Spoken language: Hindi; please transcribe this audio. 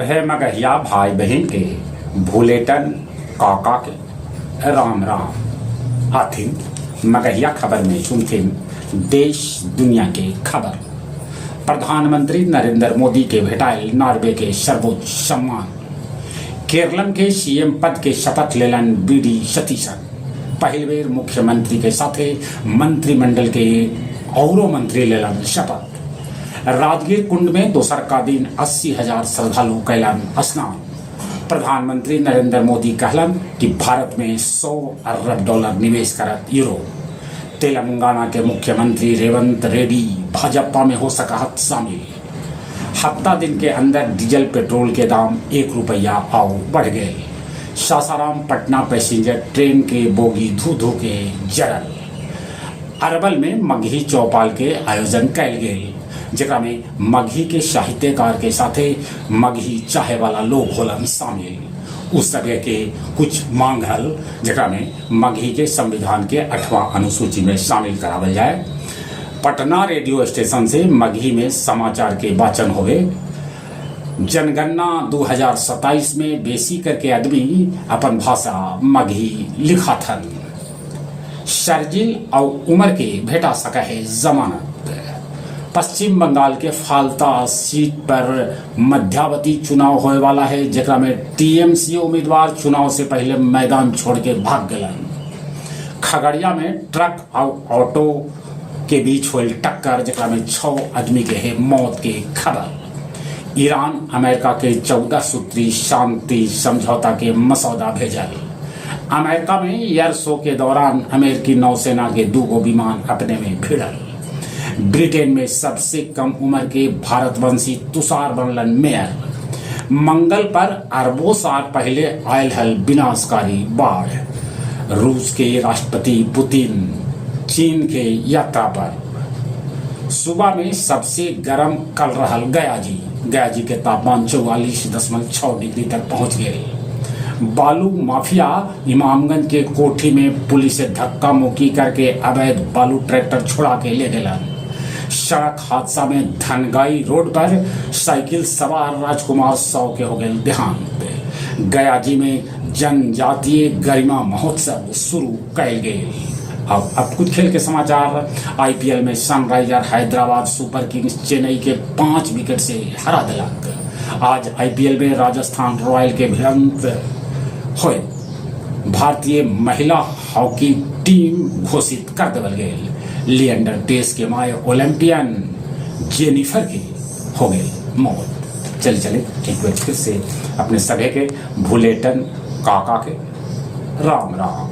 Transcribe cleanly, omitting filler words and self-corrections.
सभे मगहिया भाई बहन के भूलेटन काका के राम राम। आथिन मगहिया खबर में सुनथिन देश दुनिया के खबर। प्रधानमंत्री नरेंद्र मोदी के भेटाइल नॉर्वे के सर्वोच्च सम्मान। केरलम के सीएम पद के शपथ लेलन बीडी सतीशन। पहल बेर मुख्यमंत्री के साथे मंत्रिमंडल के औरो मंत्री लेलन शपथ। राजगीर कुंड में दोसर का दिन 80,000 श्रद्धालु कैलन स्नान। प्रधानमंत्री नरेंद्र मोदी कहलन कि भारत में $100 अरब निवेश करत यूरोप। तेलंगाना के मुख्यमंत्री रेवंत रेड्डी भाजपा में हो सकत शामिल। हफ्ता दिन के अंदर डीजल पेट्रोल के दाम ₹1 और बढ़ गए। सासाराम पटना पैसेंजर ट्रेन के बोगी धू धू के जरल। अरवल में मगही चौपाल के आयोजन कैल गए, जेकरा में मगही के साहित्यकार के साथे मगही चाहे वाला लोग होलन शामिल। उस तरह के कुछ मांग हल, जेकरा में मगही के संविधान के 8वां अनुसूची में शामिल करावल जाए। पटना रेडियो स्टेशन से मगही में समाचार के वाचन होवे। जनगणना 2027 में बेसी करके आदमी अपन भाषा मगही लिखा थन। शर्जिल और उमर के भेटा सका है जमानत। पश्चिम बंगाल के फाल्ता सीट पर मध्यावधि चुनाव होने वाला है, जेकरा में टीएमसी उम्मीदवार चुनाव से पहले मैदान छोड़ के भाग गए। खगड़िया में ट्रक और ऑटो के बीच हुई टक्कर, जेकरा में 6 आदमी के है मौत के खबर। ईरान अमेरिका के 14 सूत्री शांति समझौता के मसौदा भेजल। अमेरिका में एयर शो के दौरान अमेरिकी नौसेना के 2 विमान अपने में भिड़ल। ब्रिटेन में सबसे कम उम्र के भारतवंशी तुषार बनलन मेयर। मंगल पर अरबों साल पहले आयल हल विनाशकारी बाढ़। रूस के राष्ट्रपति पुतिन चीन के यात्रा पर। सुबह में सबसे गर्म कल रहल गया जी के तापमान 44.6 डिग्री तक पहुंच गए। बालू माफिया इमामगंज के कोठी में पुलिस से धक्का मुक्की करके अवैध बालू ट्रैक्टर छुड़ा के ले गया। सड़क हादसा में धनगाई रोड पर साइकिल सवार राजकुमार 100 के हो गए देहांत। गया जी में जनजातीय गरिमा महोत्सव शुरू कैल गए। अब कुछ खेल के समाचार। आईपीएल में Sunriser Hyderabad super Kings Chennai के 5 विकेट से हरा दिलक। आज आईपीएल में राजस्थान रॉयल के भिड़ंत हुए। भारतीय महिला हॉकी टीम घोषित कर देवल गए। लिएंडर पेस के माए ओलंपियन जेनिफर की हो गई मौत। चले ठीक फिर से अपने सभी के भूलेटन काका के राम राम।